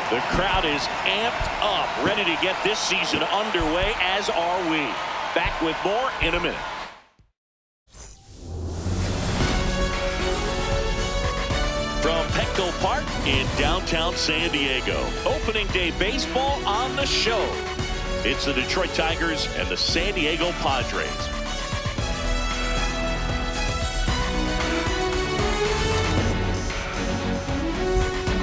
The crowd is amped up, ready to get this season underway, as are we. Back with more in a minute. From Petco Park in downtown San Diego, opening day baseball on the show. It's the Detroit Tigers and the San Diego Padres.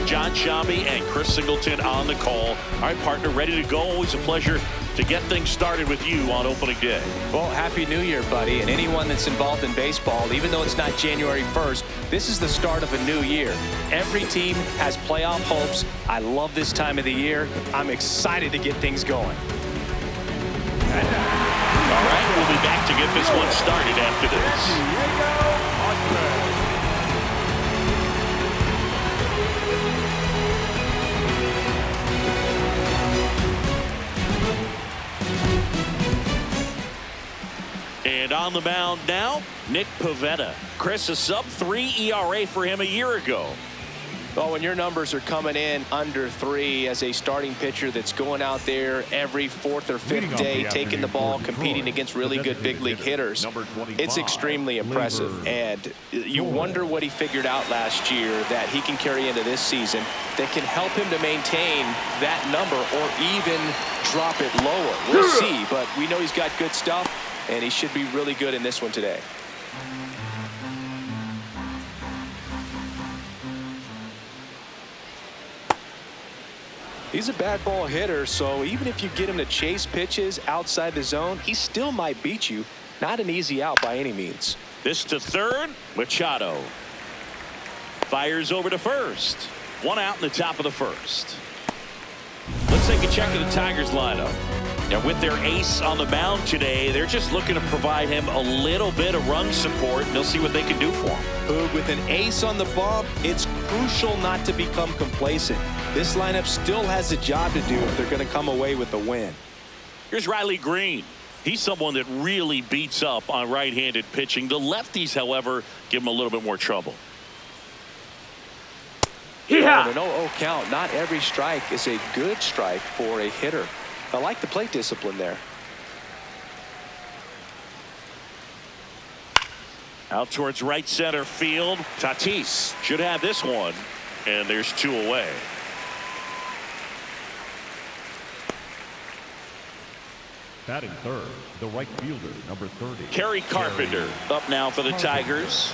John Shambi and Chris Singleton on the call. All right, partner, ready to go. Always a pleasure to get things started with you on opening day. Well, Happy New Year, buddy. And anyone that's involved in baseball, even though it's not January 1st, this is the start of a new year. Every team has playoff hopes. I love this time of the year. I'm excited to get things going. All right, we'll be back to get this one started after this. And on the mound now, Nick Pivetta. Chris, a sub-3 ERA for him a year ago. Well, when your numbers are coming in under 3 as a starting pitcher that's going out there every 4th or 5th day, taking the ball, competing against really good big league hitters, it's extremely impressive. And you wonder what he figured out last year that he can carry into this season that can help him to maintain that number or even drop it lower. We'll see, but we know he's got good stuff, and he should be really good in this one today. He's a bad ball hitter, so even if you get him to chase pitches outside the zone, he still might beat you. Not an easy out by any means. This to third. Machado fires over to first. One out in the top of the first. Let's take a check of the Tigers lineup. And with their ace on the mound today, they're just looking to provide him a little bit of run support, and they'll see what they can do for him. Boog, with an ace on the bump, it's crucial not to become complacent. This lineup still has a job to do if they're going to come away with the win. Here's Riley Green. He's someone that really beats up on right-handed pitching. The lefties, however, give him a little bit more trouble. Yeah. An 0-0 count. Not every strike is a good strike for a hitter. I like the plate discipline there. Out towards right center field. Tatis should have this one, and there's 2 away. Batting third, the right fielder, number 30. Kerry Carpenter up now for the Tigers.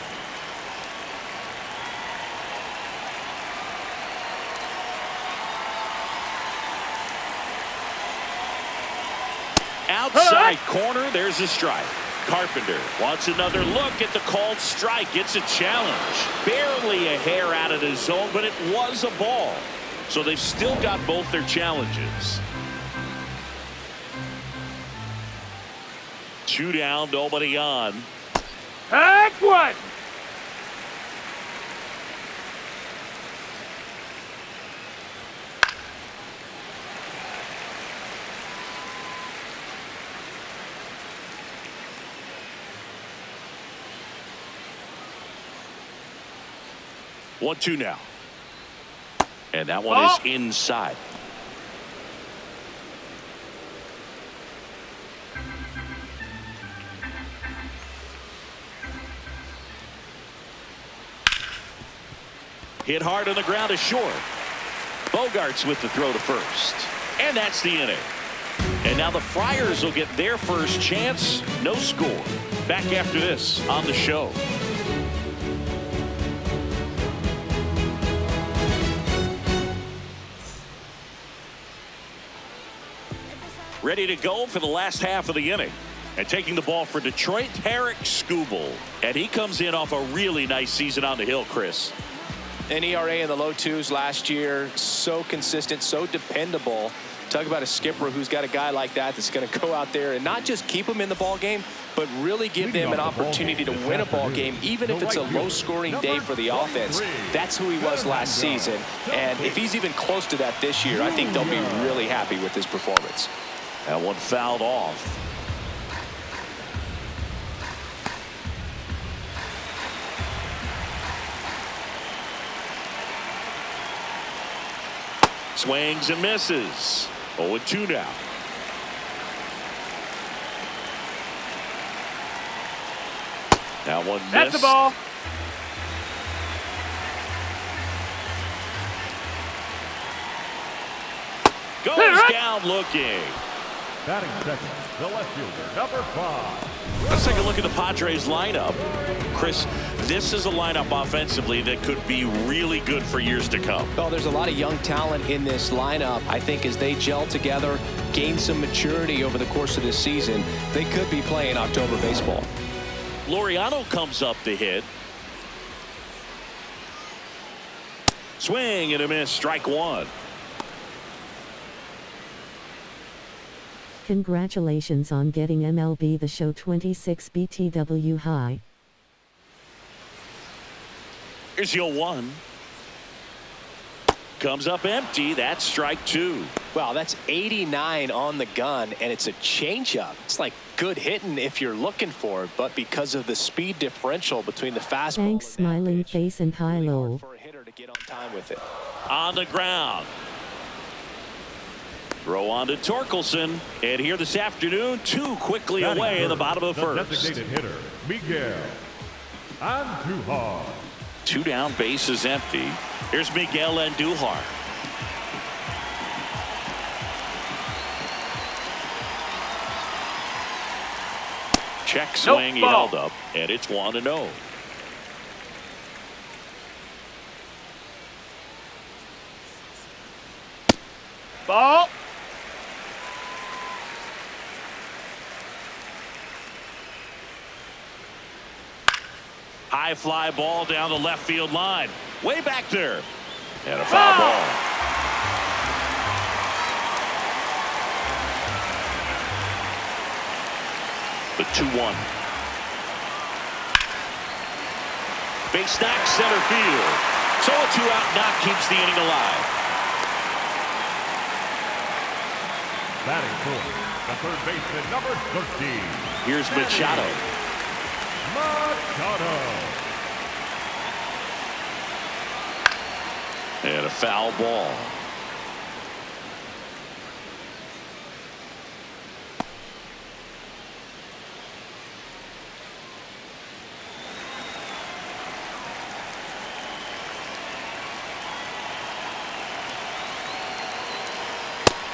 Outside corner, there's a strike. Carpenter wants another look at the called strike. It's a challenge. Barely a hair out of the zone, but it was a ball. So they've still got both their challenges. 2 down, nobody on. Heck one! One, 2 now. And that one is inside. Hit hard on the ground is short. Bogarts with the throw to first. And that's the inning. And now the Friars will get their first chance. No score. Back after this on the show. Ready to go for the last half of the inning. And taking the ball for Detroit, Tarik Skubal. And he comes in off a really nice season on the hill, Chris. An ERA in the low 2s last year. So consistent, so dependable. Talk about a skipper who's got a guy like that that's going to go out there and not just keep him in the ball game, but really give them an opportunity to win a ball game, even if it's a low-scoring day for the offense. That's who he was last season. And if he's even close to that this year, I think they'll be really happy with his performance. That one fouled off. Swings and misses. 0-2 now. That one missed. That's the ball. Goes down looking. Batting second, the left fielder, number 5. Let's take a look at the Padres lineup. Chris, this is a lineup offensively that could be really good for years to come. Well, there's a lot of young talent in this lineup. I think as they gel together, gain some maturity over the course of this season, they could be playing October baseball. Laureano comes up to hit. Swing and a miss, strike one. Congratulations on getting MLB The Show 26 BTW high. Here's your 1. Comes up empty. That's strike 2. Wow, that's 89 on the gun, and it's a changeup. It's like good hitting if you're looking for it, but because of the speed differential between the fastball Thanks, and smiling pitch, face and high really low. hard for a hitter to get on time with it. On the ground. Throw on to Torkelson. And here this afternoon, 2 quickly Batting away in the first, bottom of the first. Designated hitter, Miguel Andujar. 2 down, bases empty. Here's Miguel Andujar. Check swing, he ball. held up, and it's 1-0. Ball. High fly ball down the left field line. Way back there. And a foul ball. The 2-1. Base stack center field. So a 2-out knock keeps the inning alive. Batting fourth, the third baseman, number 13. Here's Machado. Machado. And a foul ball.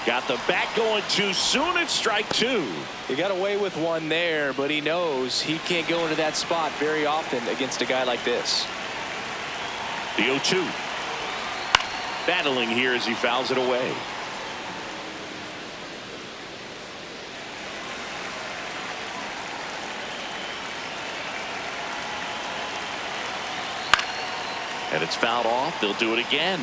Got the bat going too soon. It's strike 2. He got away with one there, but he knows he can't go into that spot very often against a guy like this. The 0-2. Battling here as he fouls it away. And it's fouled off. They'll do it again.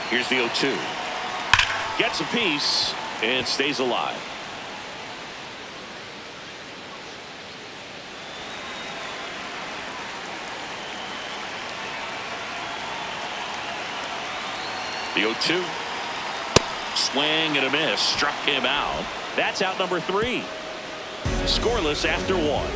Here's the 0-2. Gets a piece and stays alive. The 0-2. Swing and a miss. Struck him out. That's out number 3. Scoreless after 1.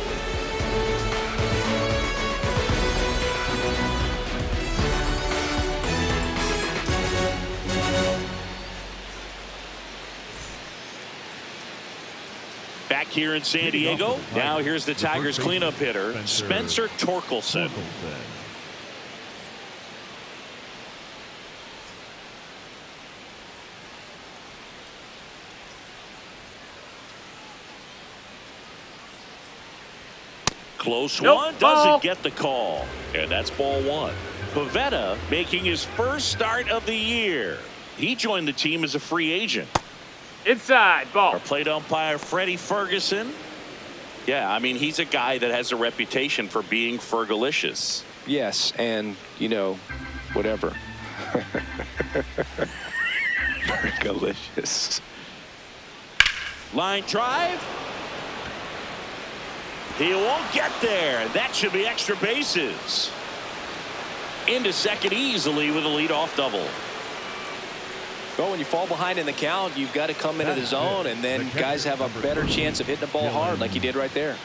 Back here in San Diego. Now here's the Tigers cleanup hitter, Spencer Torkelson. Close one, doesn't get the call. And that's ball 1. Pivetta making his first start of the year. He joined the team as a free agent. Inside, ball. Our plate umpire, Freddie Ferguson. Yeah, I mean, he's a guy that has a reputation for being Fergalicious. Yes, and, you know, whatever. Fergalicious. Line drive. He won't get there. That should be extra bases. Into second easily with a leadoff double. Well, when you fall behind in the count, you've got to come into the zone, and then guys have a better chance of hitting the ball hard like he did right there.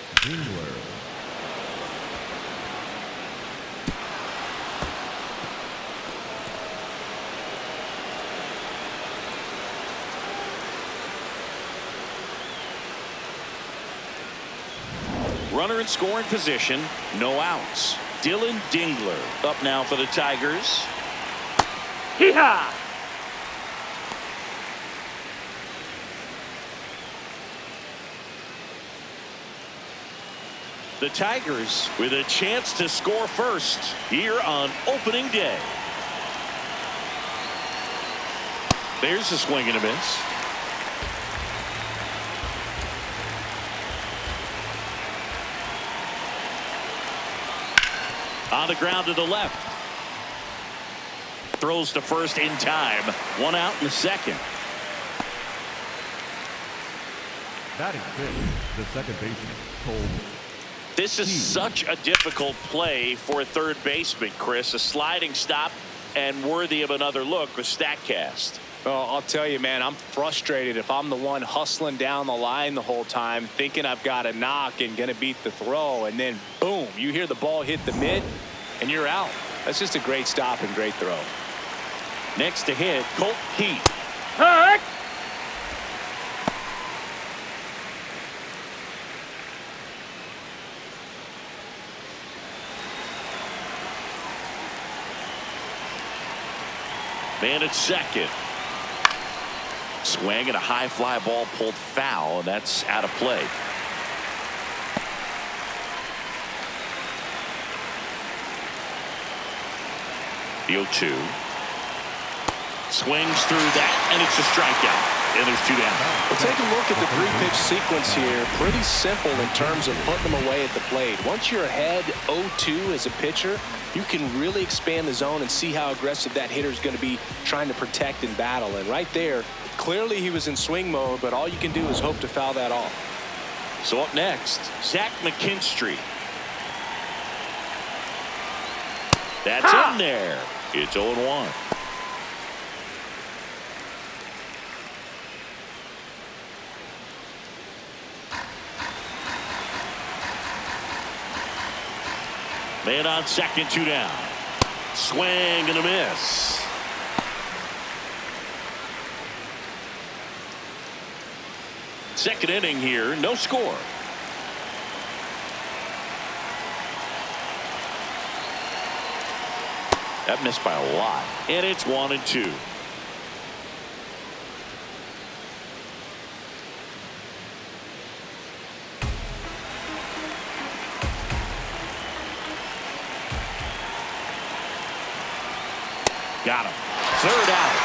Runner in scoring position, no outs. Dylan Dingler up now for the Tigers. Hee-haw! The Tigers with a chance to score first here on opening day. There's a swing and a miss. On the ground to the left. Throws to first in time. One out in the second. Batting fifth, the second baseman, Cole. This is such a difficult play for a third baseman, Chris. A sliding stop and worthy of another look with StatCast. Well, I'll tell you, man, I'm frustrated if I'm the one hustling down the line the whole time, thinking I've got a knock and going to beat the throw, and then, boom, you hear the ball hit the mid, and you're out. That's just a great stop and great throw. Next to hit, Colt Heath. Hurt! Man at second. Swing and a high fly ball pulled foul, and that's out of play. The 0-2. Swings through that, and it's a strikeout. And there's two down. Well, take a look at the three-pitch sequence here. Pretty simple in terms of putting them away at the plate. Once you're ahead 0-2 as a pitcher, you can really expand the zone and see how aggressive that hitter is going to be trying to protect and battle. And right there, clearly he was in swing mode, but all you can do is hope to foul that off. So up next, Zach McKinstry. That's in there. It's 0-1. Man on second, two down. Swing and a miss. Second inning here, no score. That missed by a lot, and it's 1-2. Got him. Third out.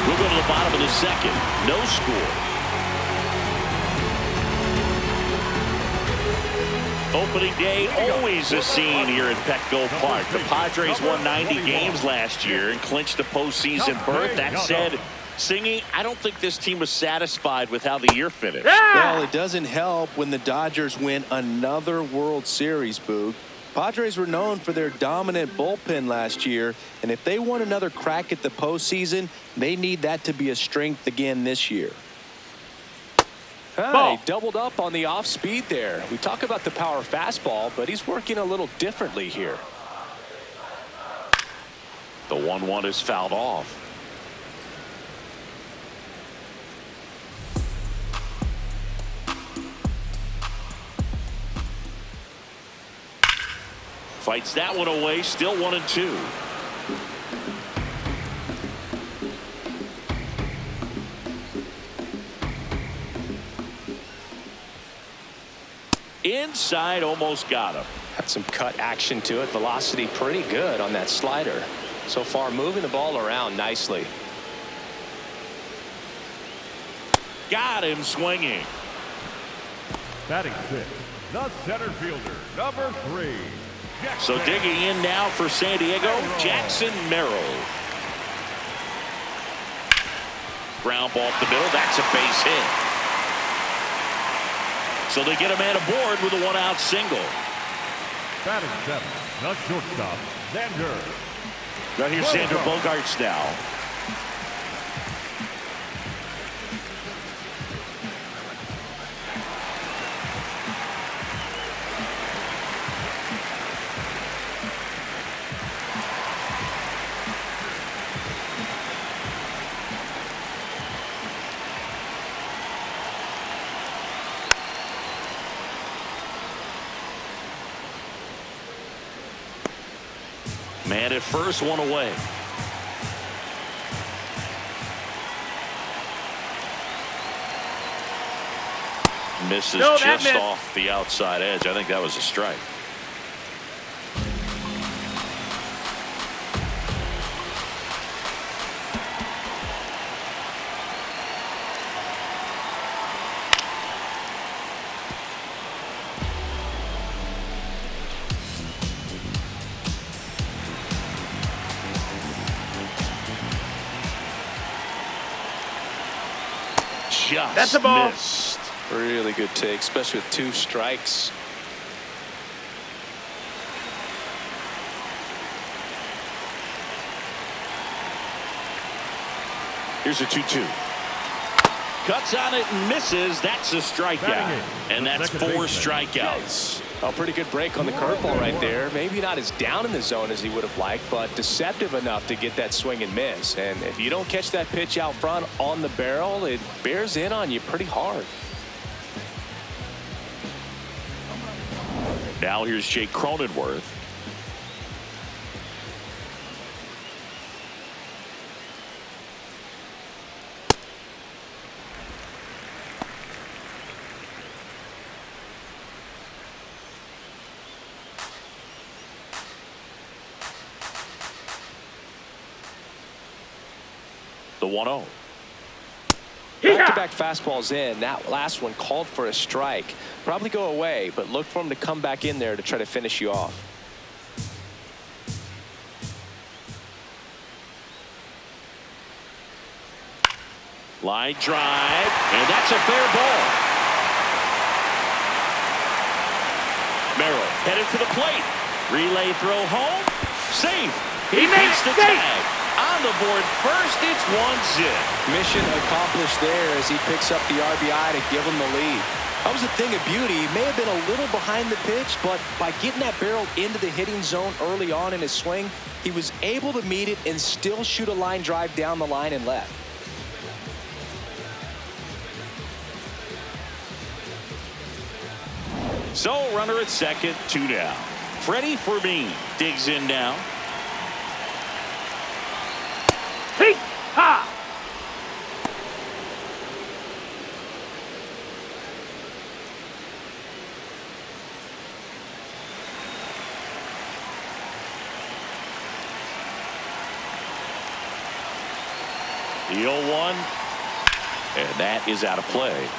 We'll go to the bottom of the second. No score. Opening day, always a scene here at Petco Park. The Padres won 90 games last year and clinched the postseason berth. That said, Singy, I don't think this team was satisfied with how the year finished. Well, it doesn't help when the Dodgers win another World Series, Boog. Padres were known for their dominant bullpen last year, and if they want another crack at the postseason, they need that to be a strength again this year. He doubled up on the off speed there. We talk about the power fastball, but he's working a little differently here. The 1-1 is fouled off. Fights that one away, still 1-2. Inside, almost got him. Had some cut action to it. Velocity pretty good on that slider. So far, moving the ball around nicely. Got him swinging. Batting sixth, the center fielder, number 3. So digging in now for San Diego, Jackson Merrill. Ground ball up the middle. That's a base hit. So they get a man aboard with a 1-out single. Batting seventh, the shortstop, Xander. Now here's Xander Bogaerts now. Man at first, one away. Misses just off the outside edge. I think that was a strike. That's a ball. Missed. Really good take, especially with 2 strikes. Here's a 2-2. Cuts on it and misses. That's a strikeout. And that's 4 strikeouts. A pretty good break on the curveball right there. Maybe not as down in the zone as he would have liked, but deceptive enough to get that swing and miss. And if you don't catch that pitch out front on the barrel, it bears in on you pretty hard. Now here's Jake Cronenworth. The 1-0. Back-to-back fastballs in. That last one called for a strike. Probably go away, but look for him to come back in there to try to finish you off. Line drive, and that's a fair ball. Merrill headed for the plate. Relay throw home. Safe. He made the it tag. On the board first, it's 1-0. Mission accomplished there as he picks up the RBI to give him the lead. That was a thing of beauty. He may have been a little behind the pitch, but by getting that barrel into the hitting zone early on in his swing, he was able to meet it and still shoot a line drive down the line and left. So runner at second, 2 down. Freddie Fermin digs in now. Ha! The 0-1, and that is out of play.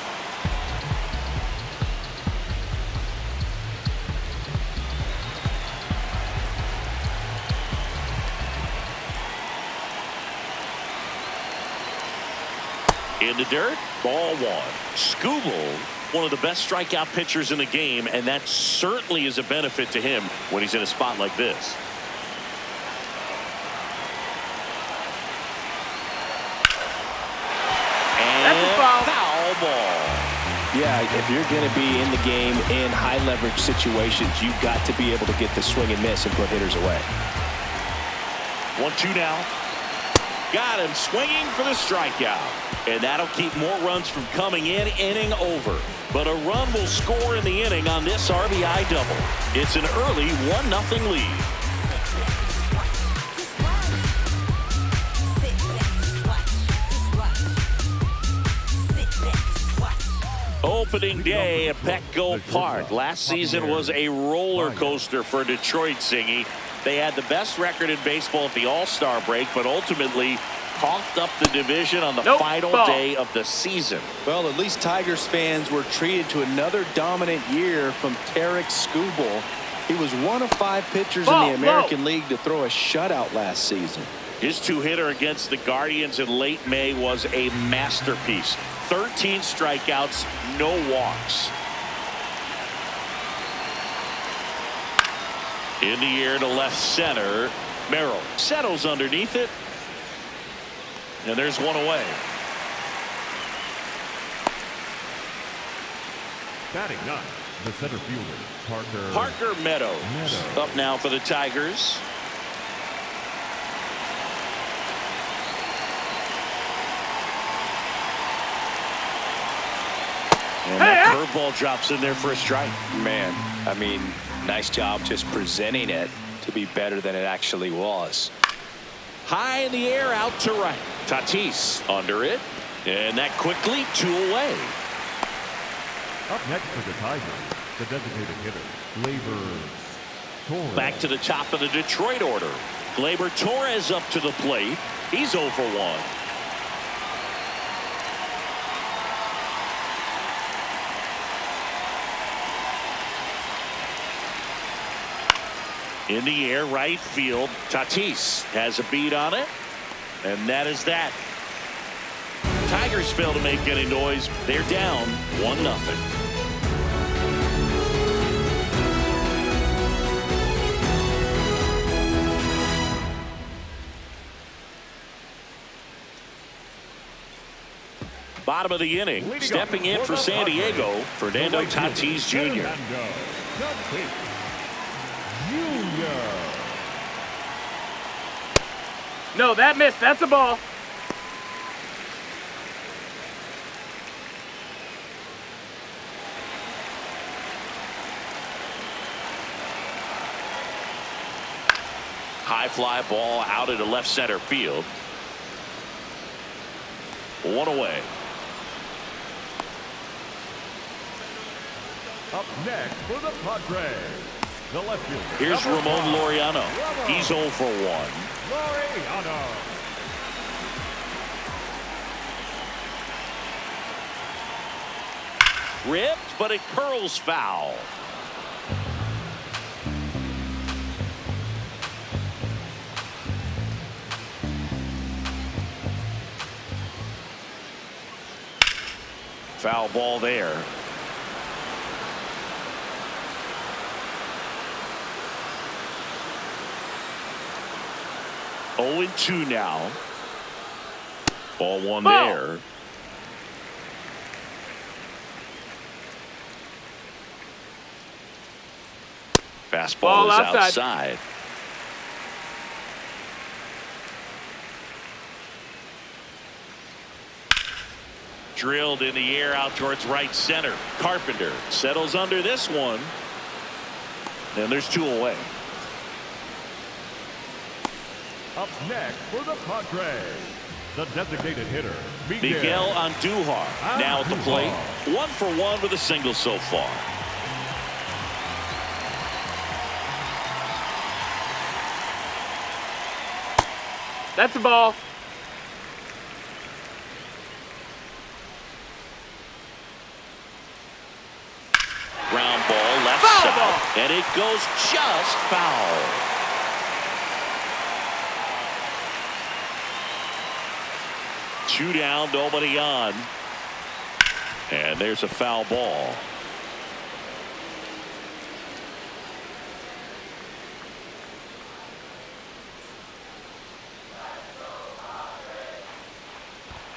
In the dirt, ball 1. Skubal, one of the best strikeout pitchers in the game, and that certainly is a benefit to him when he's in a spot like this. And that's a foul. Foul ball. Yeah, if you're going to be in the game in high leverage situations, you've got to be able to get the swing and miss and put hitters away. 1-2 now. Got him swinging for the strikeout. And that'll keep more runs from coming in, inning over. But a run will score in the inning on this RBI double. It's an early 1-0 lead. Opening day at Petco Park. Last season was a roller coaster for Detroit, Singy. They had the best record in baseball at the All-Star break, but ultimately coughed up the division on the final day of the season. Well, at least Tigers fans were treated to another dominant year from Tarek Skubal. He was one of 5 pitchers in the American League to throw a shutout last season. His 2-hitter against the Guardians in late May was a masterpiece. 13 strikeouts, no walks. In the air to left center. Merrill settles underneath it. And there's one away. Batting ninth, the center fielder, Parker Meadows. Up now for the Tigers. And that curveball drops in there for a strike. Man, I mean, nice job just presenting it to be better than it actually was. High in the air, out to right. Tatis under it. And that quickly, 2 away. Up next for the Tigers, the designated hitter, Gleyber Torres. Back to the top of the Detroit order. Gleyber Torres up to the plate. He's 0 for 1. In the air, right field. Tatis has a beat on it. And that is that. Tigers fail to make any noise. They're down 1-0. Bottom of the inning, stepping in for San Diego, Fernando Tatis Jr. No, that missed. That's a ball. High fly ball out into left center field. 1 away. Up next for the Padres, the left fielder. Here's Ramon Laureano. He's 0 for 1. Laureano. Ripped, but it curls foul. Foul ball there. Oh, 2 now. Ball 1 there. Fastball is outside. Drilled in the air out towards right center. Carpenter settles under this one. And there's 2 away. Up next for the Padres, the designated hitter, Miguel Andujar now at the plate. 1 for 1 with a single so far. That's a ball. Ground ball left side, and it goes just foul. Two down, nobody on. And there's a foul ball.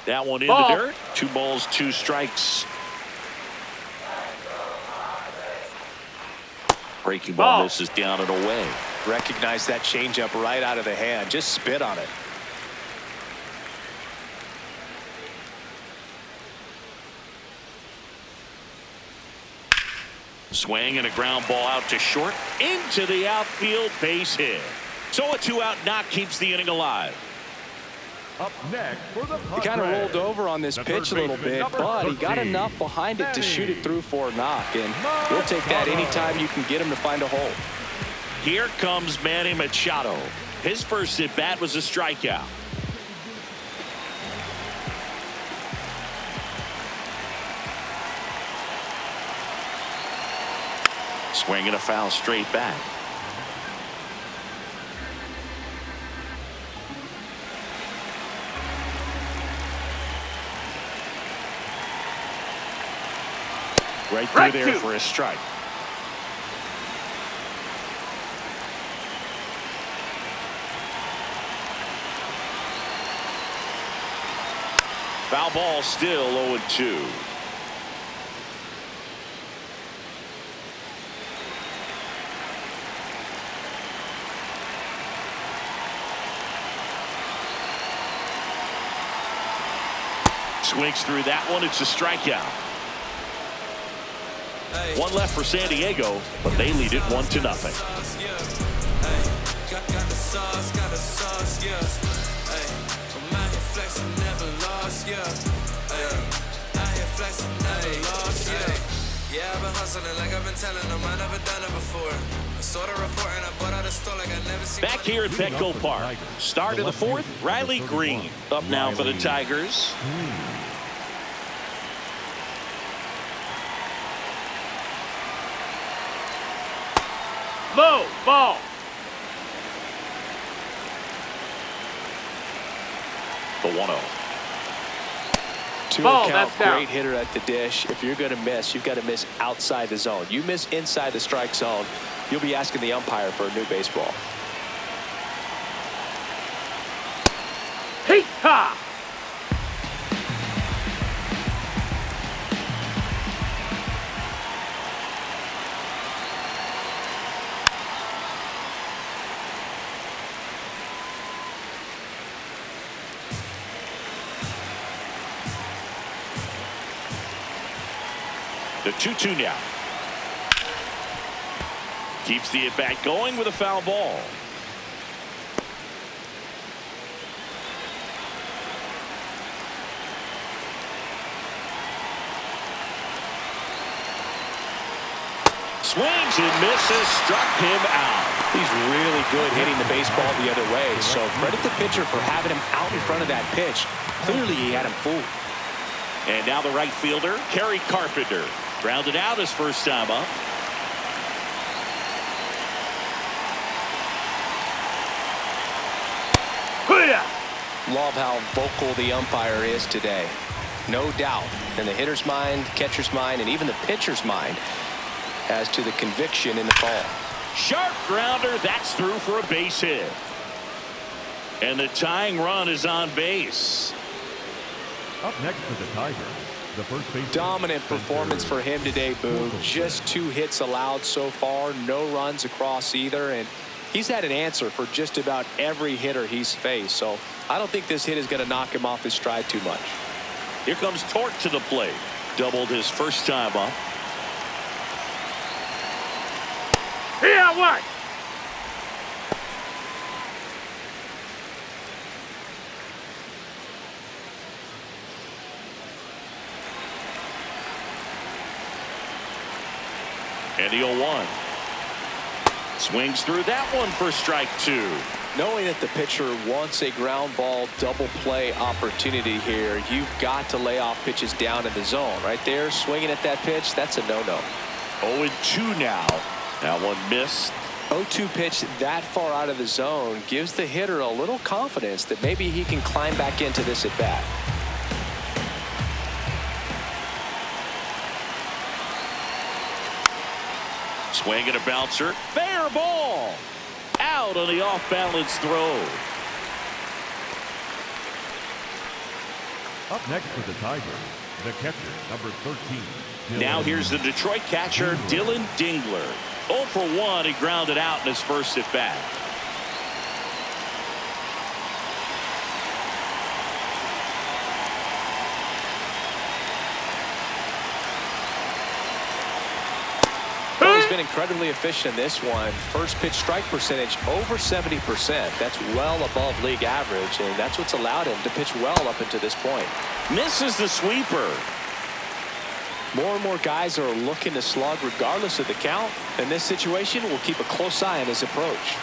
That one in the dirt. 2 balls, 2 strikes. Breaking ball misses down and away. Recognize that changeup right out of the hand. Just spit on it. Swing and a ground ball out to short. Into the outfield, base hit. So a 2-out knock keeps the inning alive. Up next for the Padres. He kind of rolled over on this pitch a little bit, but he got enough behind it to shoot it through for a knock, and we'll take that anytime you can get him to find a hole. Here comes Manny Machado. His first at bat was a strikeout. Swing and a foul straight back. Right through there for a strike. Foul ball, still 0-2. Swings through that one. It's a strikeout. One left for San Diego, but they lead it 1-0. Yeah, I've been hustling like I've been telling them I never done it before. I saw the report and I bought out a store like I never seen. Back here at Petco Park. Start of the fourth. Riley Green up now for the Tigers. Low ball. The 1-0. Ball, Two-count, that's down. great hitter at the dish. If you're going to miss, you've got to miss outside the zone. You miss inside the strike zone, you'll be asking the umpire for a new baseball. Heat ha. The 2-2 now. Keeps the at-bat going with a foul ball. Swings and misses, struck him out. He's really good hitting the baseball the other way, so credit the pitcher for having him out in front of that pitch. Clearly he had him fooled. And now the right fielder, Kerry Carpenter. Grounded out his first time up. Love how vocal the umpire is today. No doubt in the hitter's mind, catcher's mind, and even the pitcher's mind as to the conviction in the call. Sharp grounder. That's through for a base hit. And the tying run is on base. Up next for the Tigers, the first base. Dominant performance for him today, Boo. Just 2 hits allowed so far, no runs across either, and he's had an answer for just about every hitter he's faced. So I don't think this hit is going to knock him off his stride too much. Here comes Torque to the plate. Doubled his first time up. Here, what? And the 0-1. Swings through that one for strike 2. Knowing that the pitcher wants a ground ball double play opportunity here, you've got to lay off pitches down in the zone. Right there, swinging at that pitch, that's a no-no. 0-2 now. That one missed. 0-2 pitch that far out of the zone gives the hitter a little confidence that maybe he can climb back into this at bat. Swing and a bouncer. Fair ball. Out on the off-balance throw. Up next for the Tigers, the catcher, number 13. Now here's the Detroit catcher, Dylan Dingler. 0 for 1. He grounded out in his first at bat. Well, he's been incredibly efficient in this one. First pitch strike percentage over 70%. That's well above league average, and that's what's allowed him to pitch well up until this point. Misses the sweeper. More and more guys are looking to slug regardless of the count. In this situation, we'll keep a close eye on his approach.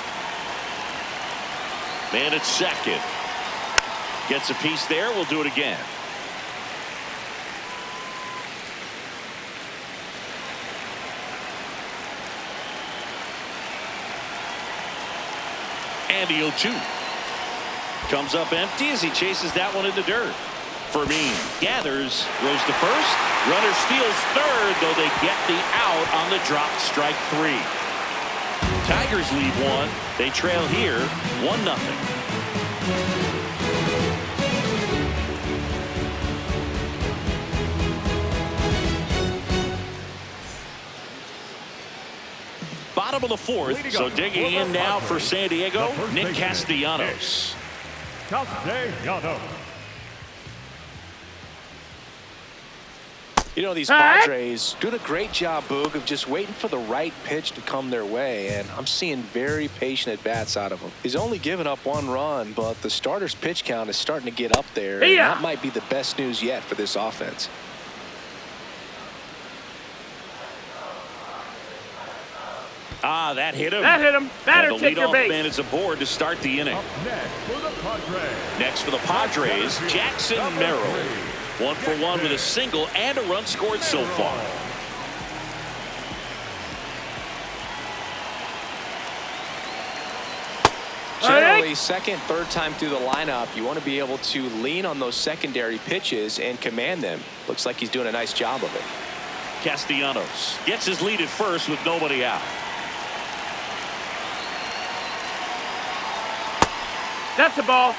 Man at second. Gets a piece there. We'll do it again. And the 0-2. Comes up empty as he chases that one in the dirt. Fermin gathers, throws to first. Runner steals third, though they get the out on the drop, strike 3. Tigers lead 1. They trail here 1-0. Bottom of the fourth, so digging in now for San Diego, Nick Castellanos. Castellanos. You know, these Padres doing a great job, Boog, of just waiting for the right pitch to come their way, and I'm seeing very patient at-bats out of him. He's only given up 1 run, but the starter's pitch count is starting to get up there, and that might be the best news yet for this offense. Ah, that hit him. That hit him. Batter, take your base. The leadoff man is aboard to start the inning. Up next For the Padres, Jackson Merrill. 1 for 1 with a single and a run scored so far. Generally, second, third time through the lineup, you want to be able to lean on those secondary pitches and command them. Looks like he's doing a nice job of it. Castellanos gets his lead at first with nobody out. That's the ball.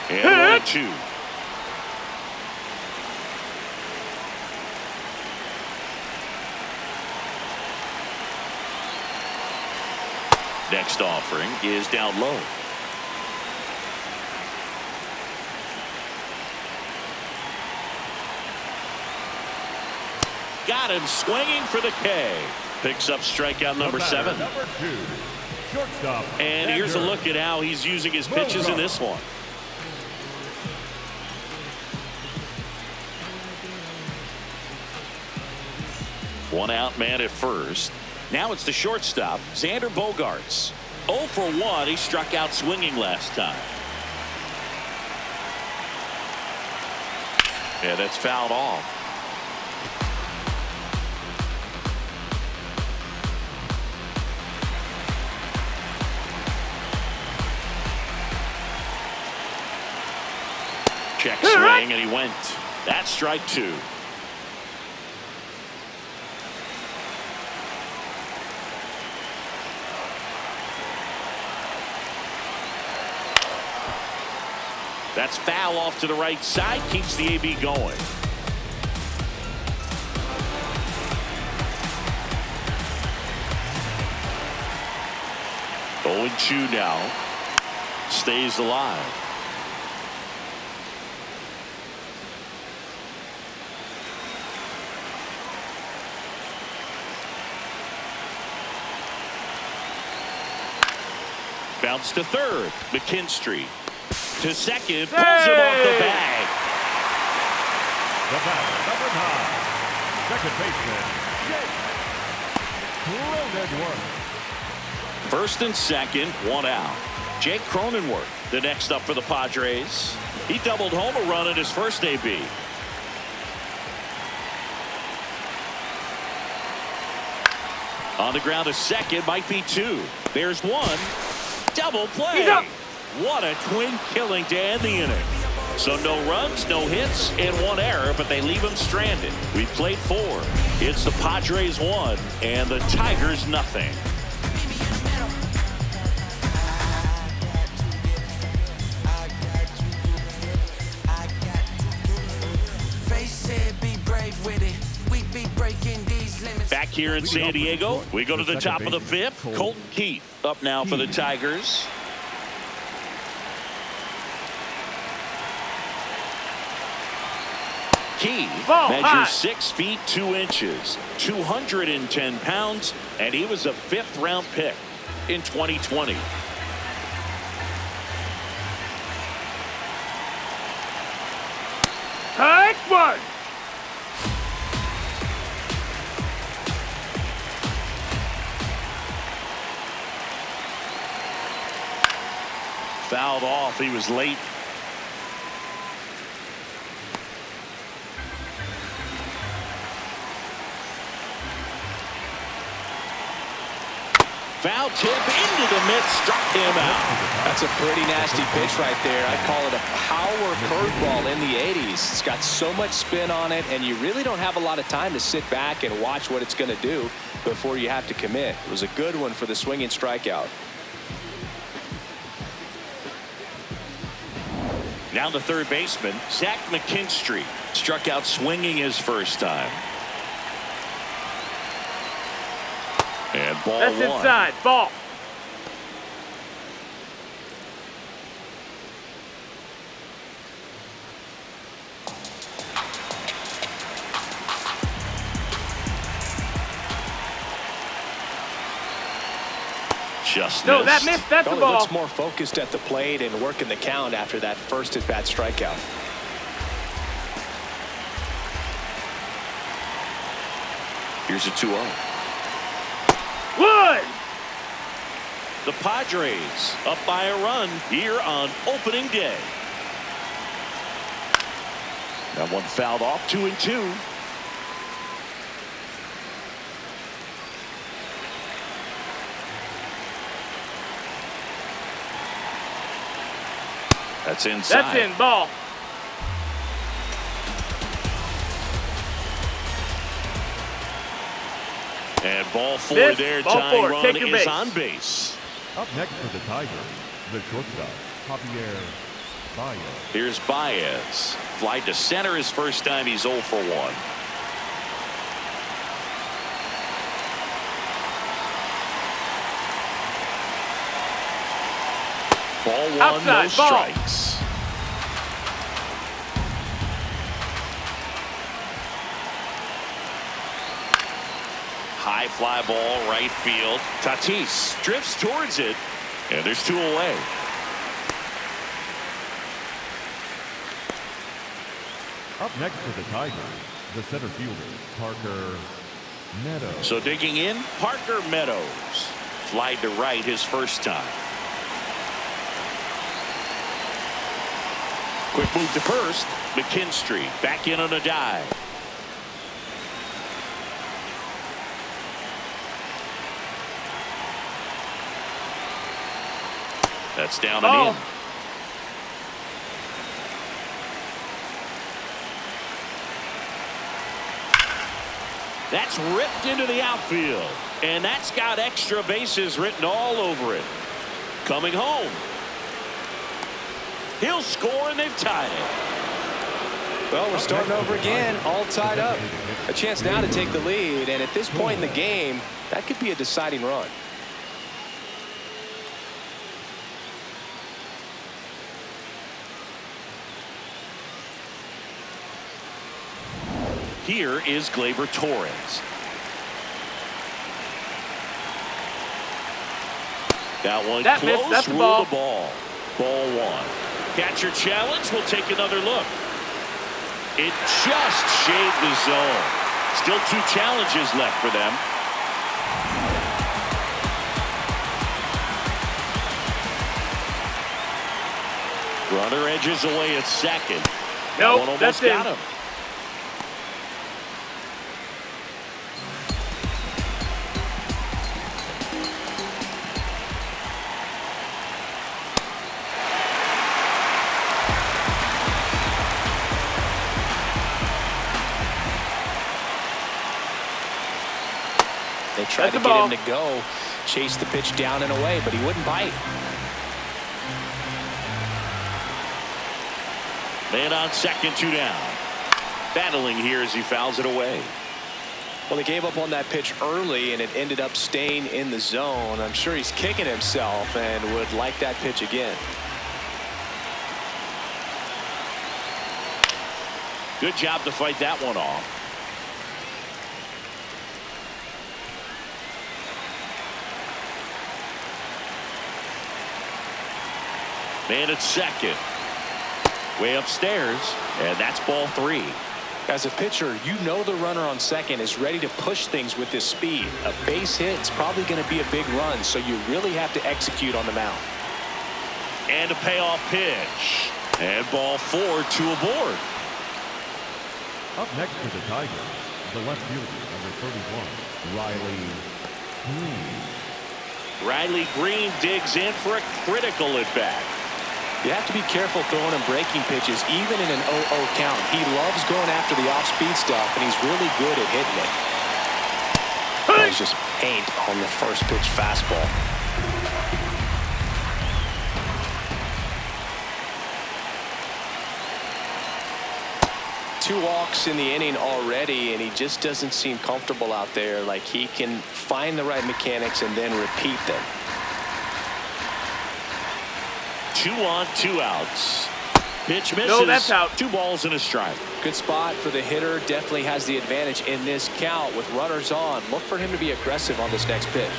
And 1-2. Next offering is down low. Got him swinging for the K. Picks up strikeout number 7. Number 2, shortstop. And here's a look at how he's using his pitches in this one. One out man at first. Now it's the shortstop, Xander Bogaerts. 0 for 1. He struck out swinging last time. Yeah, that's fouled off. Check swing, and he went. That's strike 2. That's foul off to the right side. Keeps the AB going. Oh, 2 now. Stays alive. Bounce to third. McKinstry. To second, pulls him off the bag. The batter, number 9, second baseman, Jake Cronenworth. First and second, 1 out. Jake Cronenworth, the next up for the Padres. He doubled home a run in his first AB. On the ground, a second, might be 2. There's 1. Double play. What a twin killing to end the inning. So no runs, no hits, and 1 error, but they leave him stranded. We've played 4. It's the Padres 1 and the Tigers nothing. Back here in San Diego, we go to the top of the 5th. Colton Keith up now for the Tigers. Keith measures 6 feet 2 inches, 210 pounds, and he was a 5th round pick in 2020. Next one. Fouled off. He was late. Foul tip into the mitt, struck him out. That's a pretty nasty pitch right there. I'd call it a power curveball in the 80s. It's got so much spin on it, and you really don't have a lot of time to sit back and watch what it's going to do before you have to commit. It was a good one for the swinging strikeout. Now the third baseman, Zach McKinstry, struck out swinging his first time. And ball That's 1. inside. Ball. Just No, missed. that missed. That's a Well, he ball. looks more focused at the plate and working the count after that first at-bat strikeout. Here's a 2-0. Wood. The Padres up by a run here on opening day. That one fouled off, 2-2. That's inside. That's in. Ball. And ball 4 Miss. there. Ball Tying 4. run Take your is base. on base. Up next for the Tigers, the shortstop, Javier Baez. Here's Baez. Fly to center his first time. He's 0 for 1. Ball 1, Outside, no ball. strikes. High fly ball, right field. Tatis drifts towards it, and there's 2 away. Up next for the Tigers, the center fielder, Parker Meadows. So digging in, Parker Meadows. Fly to right his first time. Quick move to first. McKinstry back in on a dive. That's down and in. That's ripped into the outfield. And that's got extra bases written all over it. Coming home. He'll score, and they've tied it. Well, we're starting over again, all tied up. A chance now to take the lead, and at this point in the game, that could be a deciding run. Here is Gleyber Torres. That one That close. missed. That's the Rule ball. the ball. Ball 1. Catcher challenge. We'll take another look. It just shaved the zone. Still 2 challenges left for them. Runner edges away at second. Nope, One almost that's got in. him. They tried to get him to go, chase the pitch down and away, but he wouldn't bite. Man on second, 2 down. Battling here as he fouls it away. Well, he gave up on that pitch early, and it ended up staying in the zone. I'm sure he's kicking himself and would like that pitch again. Good job to fight that one off. Man at second. Way upstairs, and that's ball 3. As a pitcher, you know the runner on second is ready to push things with this speed. A base hit is probably going to be a big run, so you really have to execute on the mound. And a payoff pitch. And ball 4, 2 aboard. Up next for the Tigers, the left fielder, number 31, Riley Green. Riley Green digs in for a critical at bat. You have to be careful throwing him breaking pitches, even in an 0-0 count. He loves going after the off-speed stuff, and he's really good at hitting it. That was just paint on the first pitch fastball. Two walks in the inning already, and he just doesn't seem comfortable out there. Like he can find the right mechanics and then repeat them. 2 on, 2 outs. Pitch misses. No, that's out. 2 balls and a strike. Good spot for the hitter. Definitely has the advantage in this count with runners on. Look for him to be aggressive on this next pitch.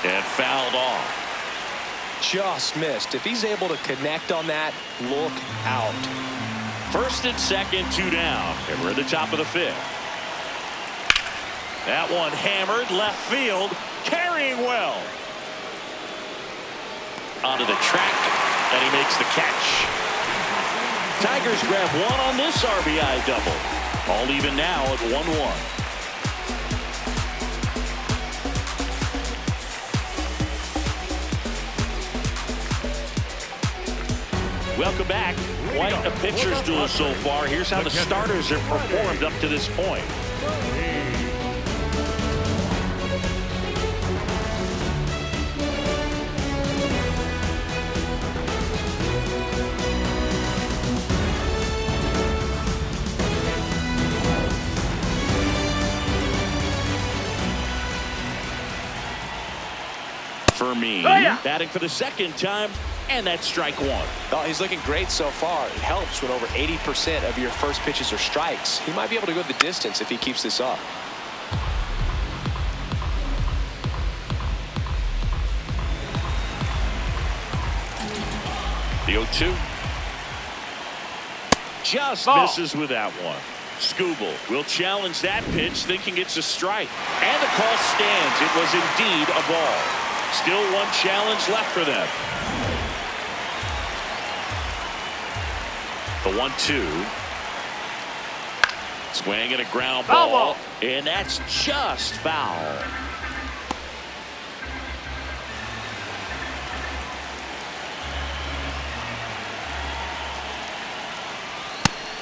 And fouled off. Just missed. If he's able to connect on that, look out. First and second, 2 down. And we're at the top of the 5th. That one hammered left field, carrying well. Onto the track, and he makes the catch. Tigers grab 1 on this RBI double. All even now at 1-1. Welcome back. Quite a pitcher's duel so far. Here's how the starters have performed up to this point. For me, batting for the second time, and that's strike 1. Oh, he's looking great so far. It helps when over 80% of your first pitches are strikes. He might be able to go the distance if he keeps this up. The 0-2. Just misses with that one. Skubal will challenge that pitch, thinking it's a strike. And the call stands. It was indeed a ball. Still one challenge left for them. The 1-2. Swing and a ground ball. And that's just foul.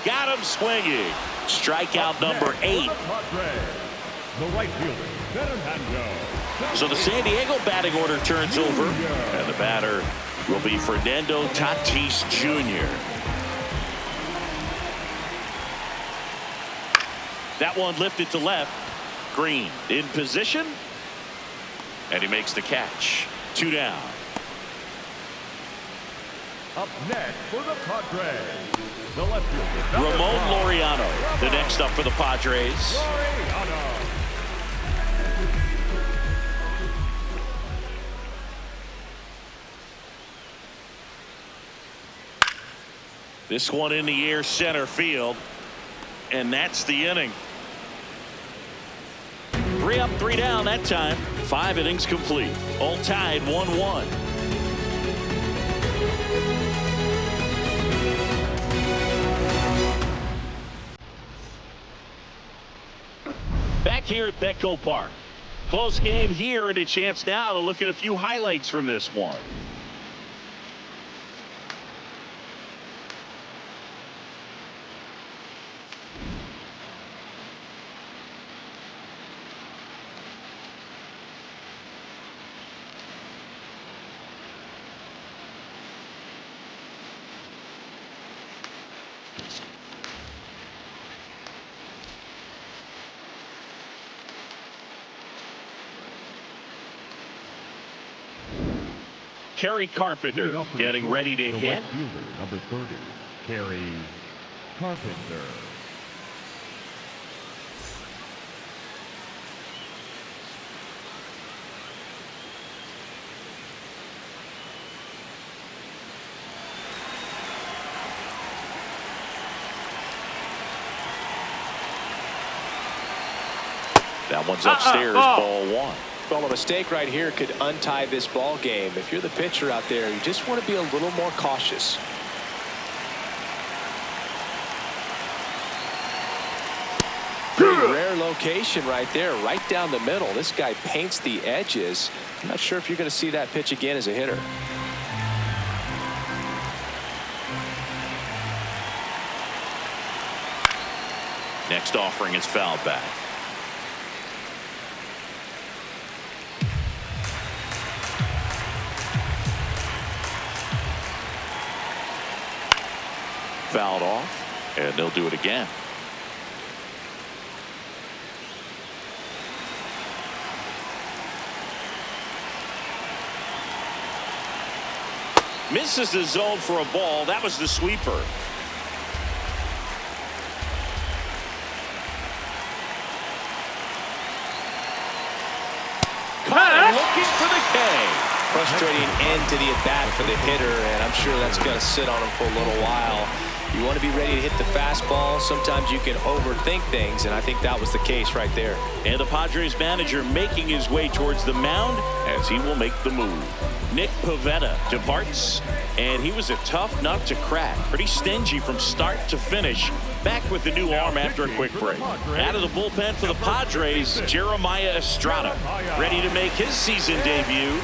Got him swinging. Strikeout number 8. The right fielder, Fernando. So the San Diego batting order turns over, and the batter will be Fernando Tatis Jr. That one lifted to left. Green in position, and he makes the catch. 2 down. Up next for the Padres, the left fielder, Ramon Laureano, the next up for the Padres. This one in the air, center field, and that's the inning. 3 up, 3 down that time. 5 innings complete. All tied 1-1. Back here at Petco Park. Close game here, and a chance now to look at a few highlights from this one. Kerry Carpenter getting ready to hit. Number 30, Kerry Carpenter. That one's upstairs, ball 1. Well, a mistake right here could untie this ball game. If you're the pitcher out there, you just want to be a little more cautious. Pretty rare location right there, right down the middle. This guy paints the edges. I'm not sure if you're going to see that pitch again as a hitter. Next offering is fouled back. Fouled off, and they'll do it again. Misses the zone for a ball. That was the sweeper. Caught looking for the Okay. Frustrating end to the at-bat for the hitter, and I'm sure that's going to sit on him for a little while. You want to be ready to hit the fastball. Sometimes you can overthink things, and I think that was the case right there. And the Padres manager making his way towards the mound as he will make the move. Nick Pivetta departs, and he was a tough nut to crack. Pretty stingy from start to finish. Back with the new arm after a quick break. Out of the bullpen for the Padres, Jeremiah Estrada, ready to make his season debut.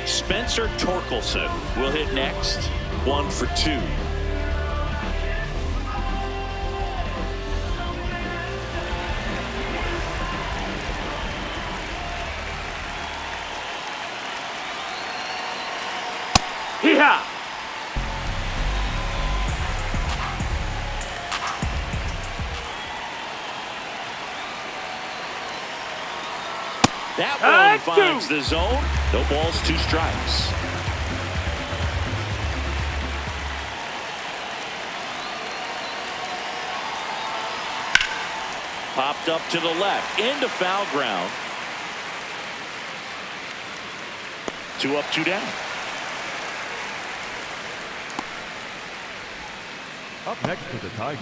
Spencer Torkelson will hit next. 1 for 2. Hee-haw! That one finds the zone. No balls, 2 strikes. Popped up to the left, into foul ground. 2 up, 2 down. Up next to the Tigers,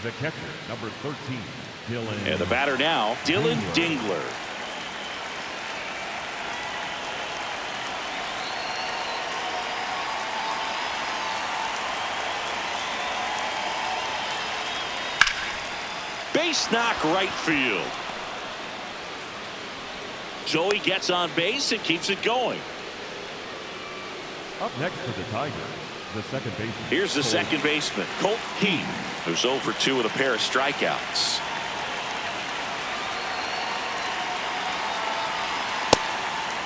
the catcher, number 13, Dylan. And the batter now, Dylan Dingler. Base knock right field. Joey gets on base and keeps it going. Up next to the Tigers, the second baseman. Here's the second baseman, Colt Heath, who's 0 for 2 with a pair of strikeouts.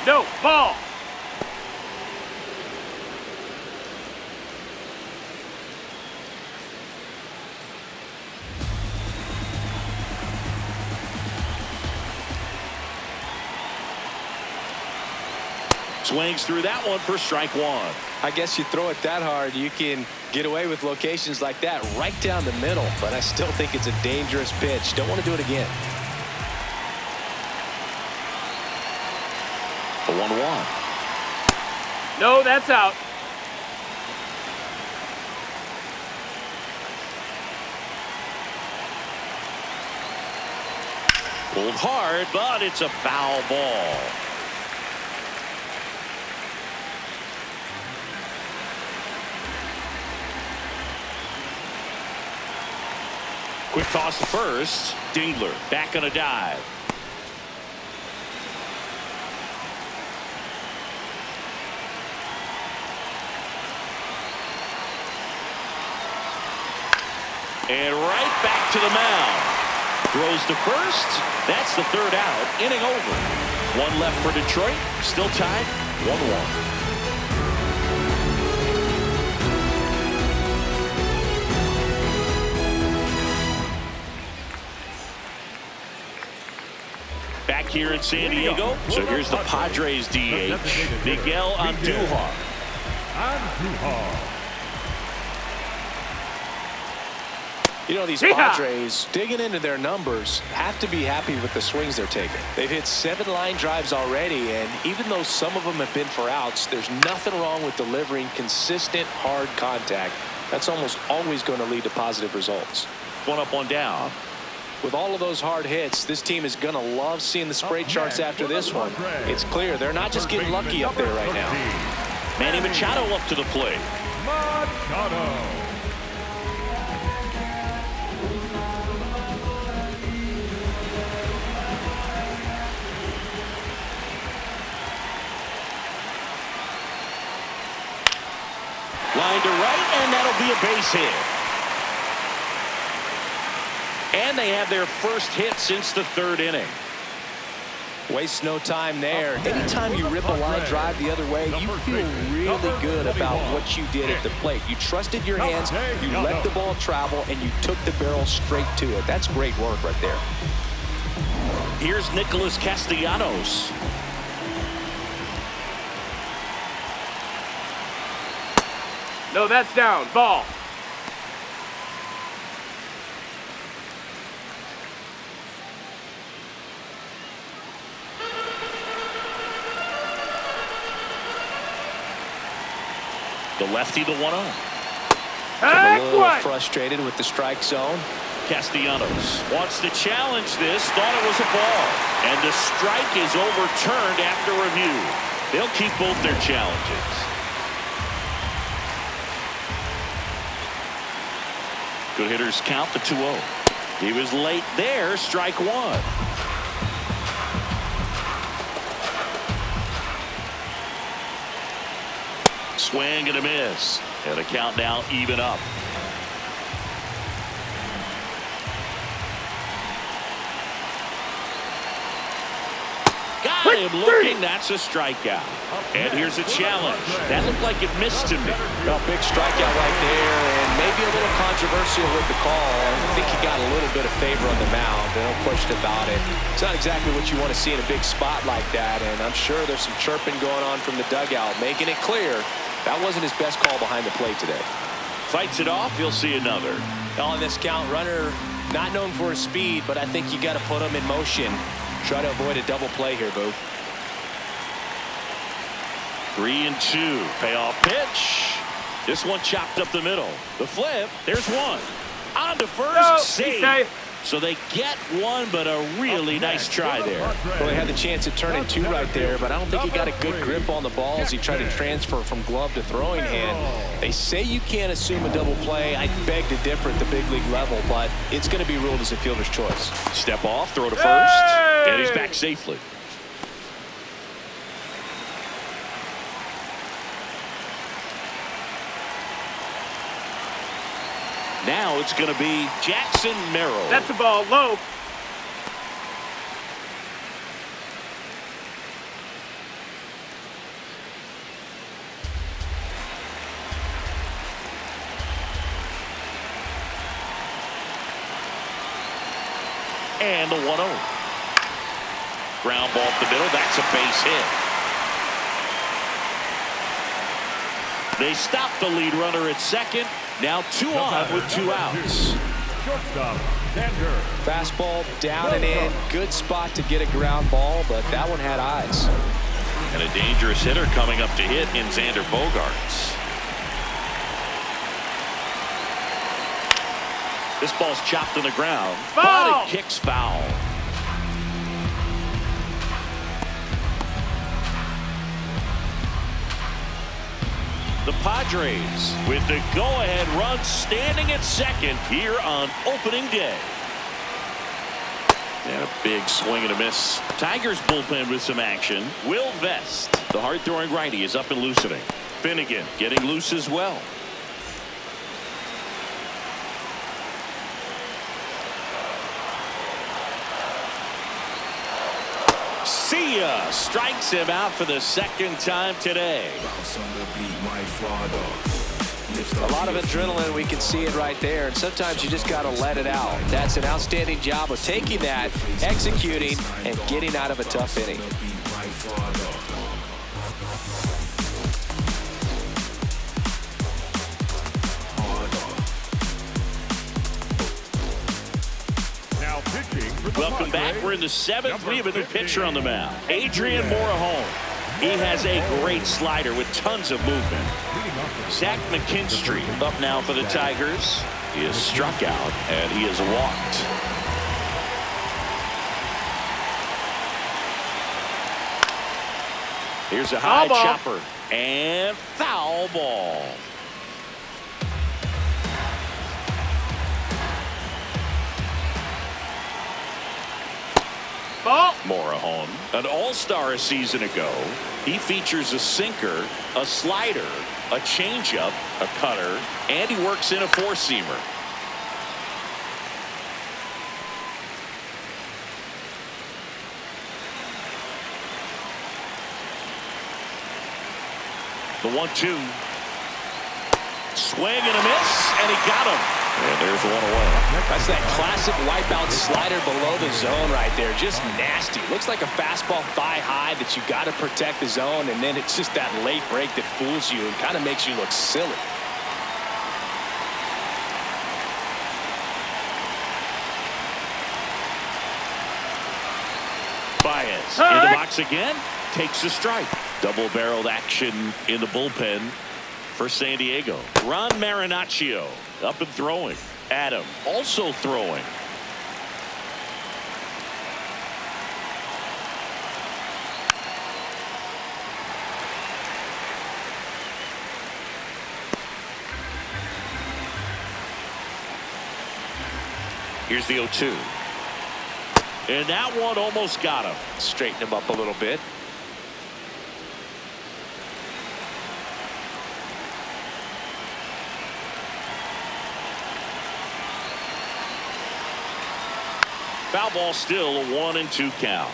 No, ball. Swings through that one for strike 1. I guess you throw it that hard, you can get away with locations like that right down the middle, but I still think it's a dangerous pitch. Don't want to do it again. The 1-1. No, that's out. Pulled hard, but it's a foul ball. Quick toss to first. Dingler back on a dive. And right back to the mound. Throws to first. That's the 3rd out. Inning over. 1 left for Detroit. Still tied 1-1. Back here in San Diego. So here's the Padres DH, Miguel Andujar. You know, these Padres, digging into their numbers, have to be happy with the swings they're taking. They've hit 7 line drives already, and even though some of them have been for outs, there's nothing wrong with delivering consistent, hard contact. That's almost always going to lead to positive results. 1 up, 1 down. With all of those hard hits, this team is going to love seeing the spray charts after this one. It's clear they're not just getting lucky up there right now. Manny Machado up to the plate. Machado. Line to right, and that'll be a base hit. And they have their first hit since the 3rd inning. Waste no time there. Anytime you rip a line drive the other way, you feel really good about what you did at the plate. You trusted your hands, you let the ball travel, and you took the barrel straight to it. That's great work right there. Here's Nicholas Castellanos. No, that's down. Ball. The lefty, the 1-0. A little frustrated with the strike zone. Castellanos wants to challenge this, thought it was a ball, and the strike is overturned after review. They'll keep both their challenges. Good hitters count the 2-0. He was late there, strike one. Swing and a miss, and the count now even up. Got him looking. That's a strikeout. And here's a challenge. That looked like it missed to me. A big strikeout right there, and maybe a little controversial with the call. I think he got a little bit of favor on the mound. No question about it. It's not exactly what you want to see in a big spot like that, and I'm sure there's some chirping going on from the dugout, making it clear that wasn't his best call behind the plate today. Fights it off. You'll see another. On this count, runner not known for his speed, but I think you got to put him in motion. Try to avoid a double play here, Boo. 3-2. Payoff pitch. This one chopped up the middle. The flip. There's one. On to first. No, safe. So they get one, but a really nice try there. Well, they had the chance at turning two right there, but I don't think he got a good grip on the ball as he tried to transfer from glove to throwing hand. They say you can't assume a double play. I beg to differ at the big league level, but it's going to be ruled as a fielder's choice. Step off, throw to first, and he's back safely. Now it's going to be Jackson Merrill. That's the ball low. And the 1-0. Ground ball up the middle. That's a base hit. They stop the lead runner at second. Now 2 on with 2 outs. Shortstop, fastball down and in. Good spot to get a ground ball, but that one had eyes. And a dangerous hitter coming up to hit in Xander Bogaerts. This ball's chopped on the ground, but it kicks foul. The Padres with the go-ahead run standing at second here on opening day. And a big swing and a miss. Tigers bullpen with some action. Will Vest, the hard-throwing righty, is up and loosening. Finnegan getting loose as well. See ya! Strikes him out for the second time today. A lot of adrenaline, we can see it right there, and sometimes you just got to let it out. That's an outstanding job of taking that, executing, and getting out of a tough inning. Welcome back. We're in the 7th. We have a new pitcher on the mound. Adrian Morejon. He has a great slider with tons of movement. Zach McKinstry up now for the Tigers. He is struck out and he is walked. Here's a high chopper and foul ball. Morejon, an all-star a season ago. He features a sinker, a slider, a changeup, a cutter, and he works in a four-seamer. The 1-2. Swing and a miss, and he got him. And there's one away. That's that classic wipeout slider below the zone right there. Just nasty. Looks like a fastball thigh high that you got to protect the zone, and then it's just that late break that fools you and kind of makes you look silly. In the box again. Takes a strike. Double-barreled action in the bullpen. for San Diego. Ron Marinaccio up and throwing. Adam also throwing. Here's the 0-2. And that one almost got him. Straighten him up a little bit. Foul ball, still a 1-2 count.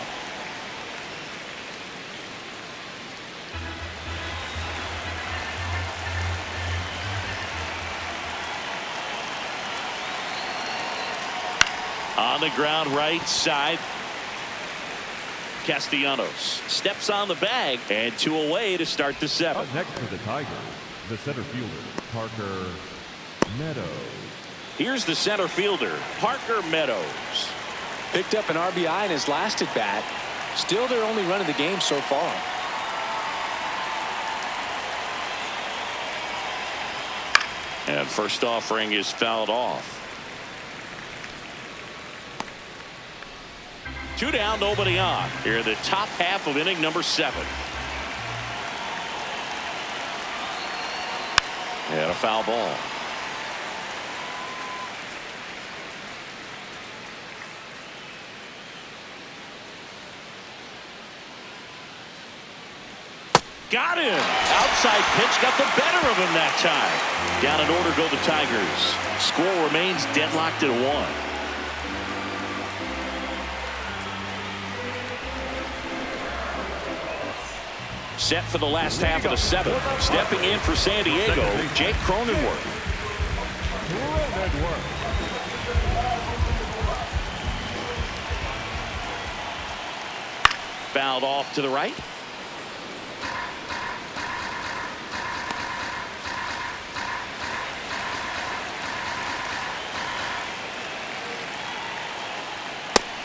On the ground right side. Castellanos steps on the bag, and 2 away to start the 7th. Up next for the Tigers, the center fielder, Parker Meadows. Here's the center fielder, Parker Meadows. Picked up an RBI in his last at bat. Still their only run of the game so far. And first offering is fouled off. 2 down, nobody on. Here in the top half of inning number 7. And a foul ball. Got him. Outside pitch got the better of him that time. Down in order go the Tigers. Score remains deadlocked at 1. Set for the last half of the 7th. Stepping in for San Diego, Jake Cronenworth. Fouled off to the right.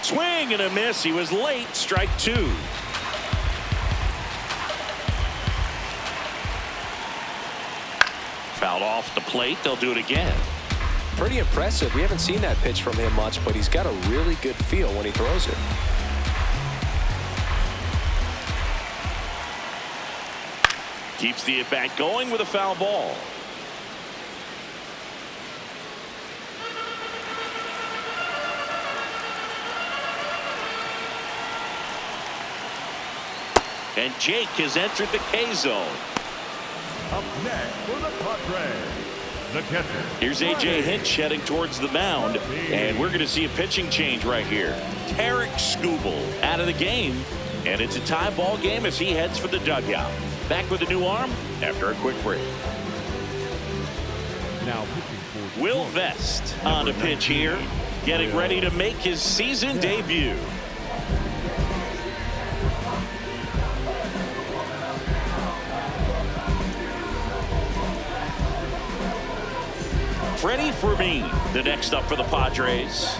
Swing and a miss. He was late. Strike 2. Fouled off the plate. They'll do it again. Pretty impressive. We haven't seen that pitch from him much, but he's got a really good feel when he throws it. Keeps the at-bat going with a foul ball. And Jake has entered the K zone. Up next for the Padres, the catcher. Here's A.J. Hinch heading towards the mound, and we're going to see a pitching change right here. Tarek Skubal out of the game, and it's a tie ball game as he heads for the dugout. Back with a new arm after a quick break. Now pitching for Will Vest on a pitch here, getting ready to make his season debut. Freddie Fermin, the next up for the Padres.